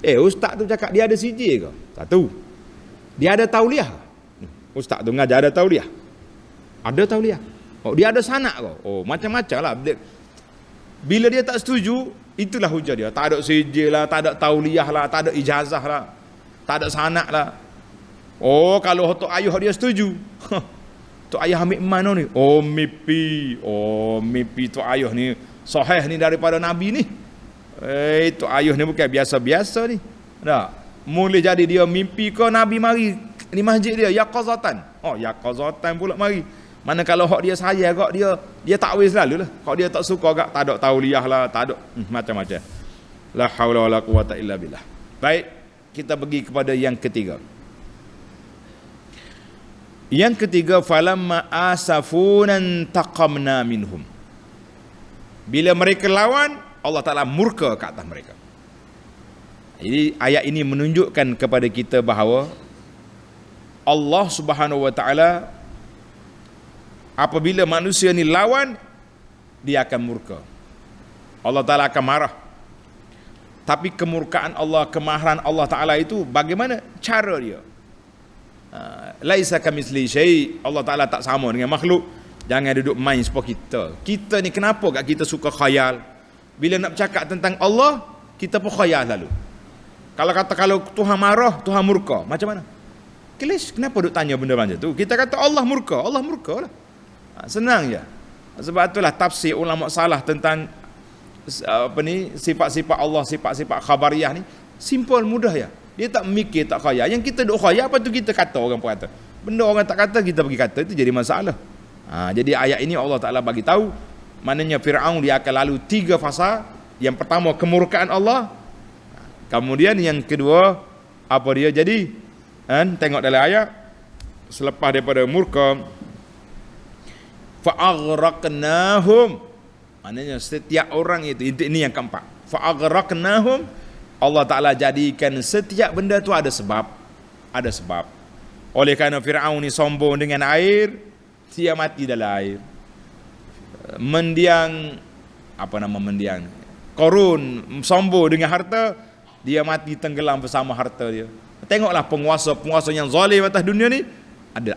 Ustaz tu cakap dia ada sijil ke? Satu. Dia ada tauliah. Ustaz tu mengajar ada tauliah. Ada tauliah. Oh, dia ada sanak ke? Oh, macam-macam lah. Bila dia tak setuju, Itulah hujah dia. Tak ada sijil lah, tak ada tauliah lah, tak ada ijazah lah, tak ada sanak lah. Oh, kalau tok ayah dia setuju. Tok ayah ambil mana ni? Oh, mimpi tok ayah ni sahih ni daripada Nabi ni. Tok ayah ni bukan biasa-biasa ni. Tak. Mula jadi dia mimpi ke Nabi mari ni masjid dia yaqazatan. Oh, yaqazatan pula mari. Mana kalau hak dia saya agak dia takwil selalu lah. Kalau dia tak suka agak tak ada tauliah lah, tak ada macam-macam. La haula wala quwata illa billah. Baik, kita pergi kepada yang ketiga. Yang ketiga, falamma asafunan taqamna minhum. Bila mereka lawan, Allah Taala murka ke atas mereka. Jadi ayat ini menunjukkan kepada kita bahawa Allah Subhanahu wa taala apabila manusia ni lawan, dia akan murka. Allah Ta'ala akan marah. Tapi kemurkaan Allah, kemarahan Allah Ta'ala itu bagaimana cara dia? Laisa kamitsli syai'. Allah Ta'ala tak sama dengan makhluk. Jangan duduk main seperti kita. Kita ni kenapa kat kita suka khayal? Bila nak bercakap tentang Allah, kita pun khayal lalu. Kalau Tuhan marah, Tuhan murka, macam mana? Kelis, kenapa duk tanya benda macam tu? Kita kata Allah murka lah. Senang je. Sebab itulah tafsir ulama salah tentang sifat-sifat Allah, sifat-sifat khabariyah ni simple, mudah ya. Dia tak mikir, tak khayal. Yang kita duk khayal, apa tu kita kata, orang pun kata. Benda orang tak kata, kita pergi kata, itu jadi masalah. Jadi ayat ini Allah Ta'ala bagi tahu, maknanya Fir'aun dia akan lalu 3 fasa. Yang pertama kemurkaan Allah. Kemudian yang kedua apa dia jadi? Tengok dalam ayat, selepas daripada murka, fa'aghraqnahum, maknanya setiap orang itu ini yang keempat. Fa'aghraqnahum, Allah Ta'ala jadikan setiap benda tu ada sebab. Oleh kerana Fir'aun ni sombong dengan air, dia mati dalam air. Mendiang Qarun sombong dengan harta, dia mati tenggelam bersama harta dia. Tengoklah penguasa yang zalim atas dunia ni,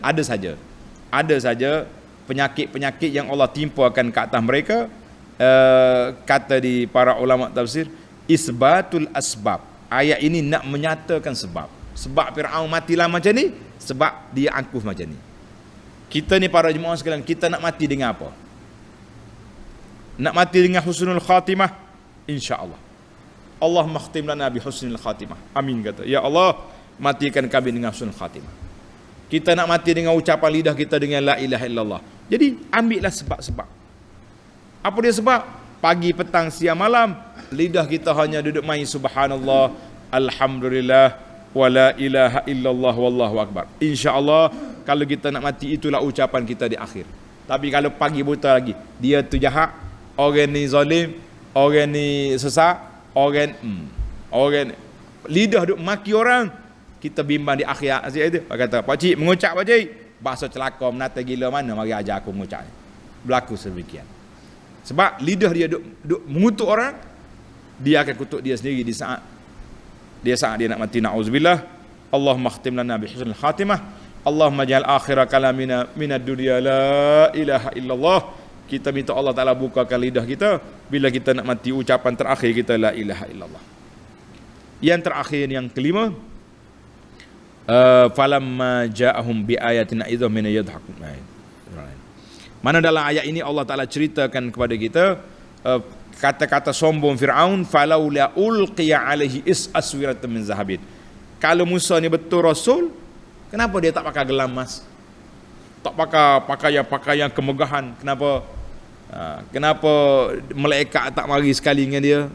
ada saja penyakit-penyakit yang Allah timpakan ke atas mereka. Kata di para ulama tafsir, isbatul asbab. Ayat ini nak menyatakan sebab Fir'aun matilah macam ni, sebab dia angkuh macam ni. Kita ni para jemaah sekalian, kita nak mati dengan apa? Nak mati dengan husnul khatimah, insya-Allah. Allah makhtim lana bi husnul khatimah. Amin kata. Ya Allah, matikan kami dengan husnul khatimah. Kita nak mati dengan ucapan lidah kita dengan la ilaha illallah. Jadi ambillah sebab-sebab. Apa dia sebab? Pagi, petang, siang, malam, lidah kita hanya duduk main subhanallah, alhamdulillah, wala ilaha illallah, wallahu akbar. InsyaAllah kalau kita nak mati, itulah ucapan kita di akhir. Tapi kalau pagi buta lagi, dia tu jahat, orang ni zalim, orang ni sesak, orang lidah duk maki orang, kita bimbang di akhir asyik itu. Dia kata, Pak Cik mengucap, Pak Cik bahasa celaka menata gila mana, mari ajar aku mengucap. Berlaku sedemikian. Sebab lidah dia duk mengutuk orang, dia akan kutuk dia sendiri di saat dia nak mati. Na'udzubillah. Allahumma khtim lana bi husnil khatimah. Allahumma ja'al akhira kalamina minad dunya la ilaha illallah. Kita minta Allah Ta'ala bukakan lidah kita bila kita nak mati, ucapan terakhir kita la ilaha illallah. Yang terakhir, yang kelima, falamma ja'ahum bi ayatina idzahum min yadhakun. Mana dalam ayat ini Allah Ta'ala ceritakan kepada kita kata-kata sombong Fir'aun, falaula ulqiya alaihi aswiratun min zahabin. Kalau Musa ni betul rasul, kenapa dia tak pakai gelang emas, tak pakai pakaian kemegahan? Kenapa malaikat tak mari sekali dengan dia?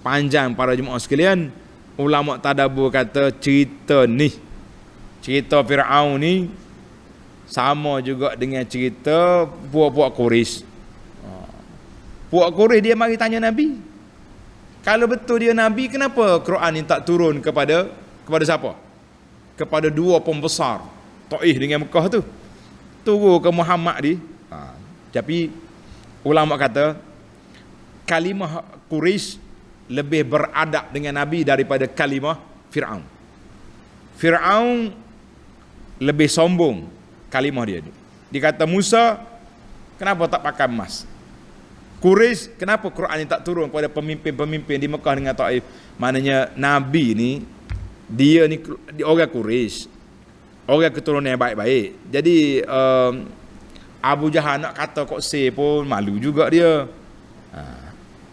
Panjang para jemaah sekalian. Ulama tadabbur kata cerita Fir'aun ni sama juga dengan cerita puak-puak Quraisy. Puak Quraisy dia mari tanya Nabi, kalau betul dia Nabi, kenapa Quran ni tak turun kepada siapa? Kepada 2 pembesar Taif dengan Mekah tu, turun ke Muhammad ni. Tapi ulama kata kalimah Quraisy lebih beradab dengan Nabi daripada kalimah Fir'aun. Fir'aun lebih sombong kalimah dia. Dia kata, Musa kenapa tak pakai emas? Quraisy, kenapa Quran ini tak turun kepada pemimpin-pemimpin di Mekah dengan Taif? Maknanya Nabi ni, dia ni orang Quraisy, orang keturunan yang baik-baik. Jadi Abu Jahal nak kata kok say pun malu juga dia.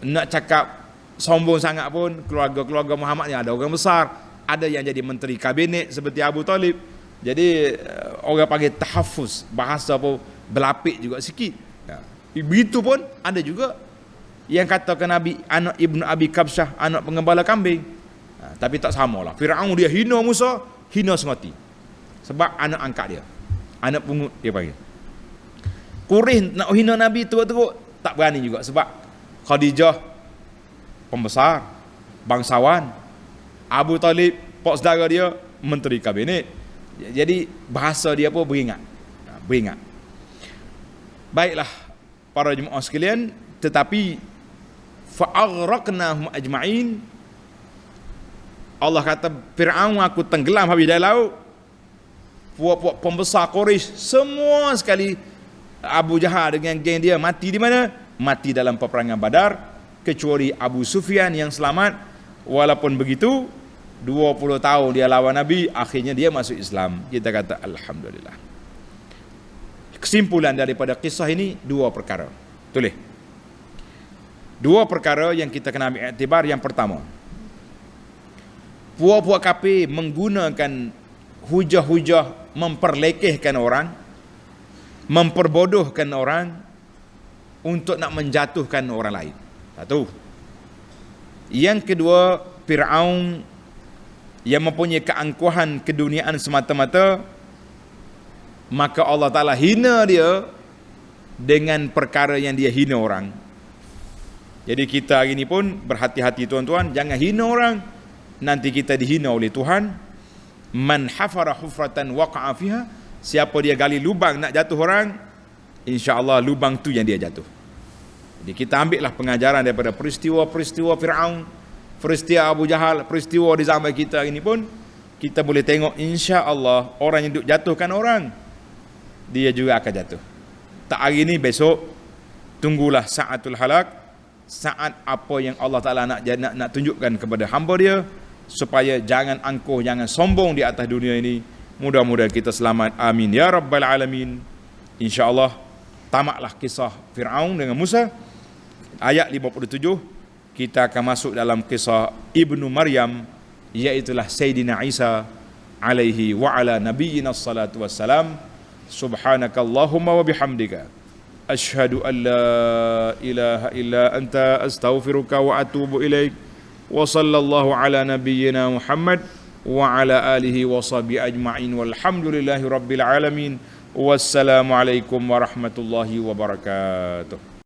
Nak cakap sombong sangat pun, keluarga-keluarga Muhammad ni ada orang besar, ada yang jadi menteri kabinet seperti Abu Talib. Jadi orang panggil tahafuz, bahasa pun berlapik juga sikit. Begitu pun ada juga yang katakan Nabi anak Ibnu Abi Kabsyah, anak pengembala kambing. Tapi tak samalah. Firaun dia hina Musa, hina semati. Sebab anak angkat dia, anak pungut dia panggil. Quraisy nak hina Nabi teruk-teruk tak berani juga, sebab Khadijah pembesar, bangsawan, Abu Talib pak saudara dia menteri kabinet. Jadi bahasa dia pun beringat. Baiklah para jemaah sekalian, tetapi fa'aghraqnahum ajma'in, Allah kata Firaun aku tenggelam habis dalam laut. Puak-puak pembesar Quraisy semua sekali, Abu Jahal dengan geng dia mati di mana? Mati dalam peperangan Badar, kecuali Abu Sufyan yang selamat. Walaupun begitu 20 tahun dia lawan Nabi, akhirnya dia masuk Islam. Kita kata alhamdulillah. Kesimpulan daripada kisah ini dua perkara. Tulis. Dua perkara yang kita kena ambil iktibar. Yang pertama, puak-puak kafir menggunakan hujah-hujah memperlekehkan orang, memperbodohkan orang untuk nak menjatuhkan orang lain. Satu. Yang kedua, Firaun yang mempunyai keangkuhan keduniaan semata-mata, maka Allah Ta'ala hina dia dengan perkara yang dia hina orang. Jadi kita hari ini pun berhati-hati tuan-tuan, jangan hina orang, nanti kita dihina oleh Tuhan. Man hafara hufratan waqa'a fiha, siapa dia gali lubang nak jatuh orang, insya-Allah lubang tu yang dia jatuh. Jadi kita ambil lah pengajaran daripada peristiwa-peristiwa Firaun, peristiwa Abu Jahal, peristiwa di zaman kita hari ini pun, kita boleh tengok insya-Allah orang yang duk jatuhkan orang, dia juga akan jatuh. Tak hari ni, besok tunggulah saatul halak, saat apa yang Allah Ta'ala nak tunjukkan kepada hamba dia, supaya jangan angkuh, jangan sombong di atas dunia ini. Mudah-mudahan kita selamat, amin ya rabbal alamin. InsyaAllah tamatlah kisah Firaun dengan Musa. Ayat 57 kita akan masuk dalam kisah Ibnu Maryam, iaitulah Sayyidina Isa alaihi wa ala nabiyyina salatu wassalam. Subhanakallahumma wa bihamdika asyhadu an la ilaha illa anta astaghfiruka wa atubu ilaik. Wa sallallahu ala nabiyyina Muhammad wa ala alihi wa sahbihi ajma'in walhamdulillahi rabbil alamin. Wassalamu alaikum warahmatullahi wabarakatuh.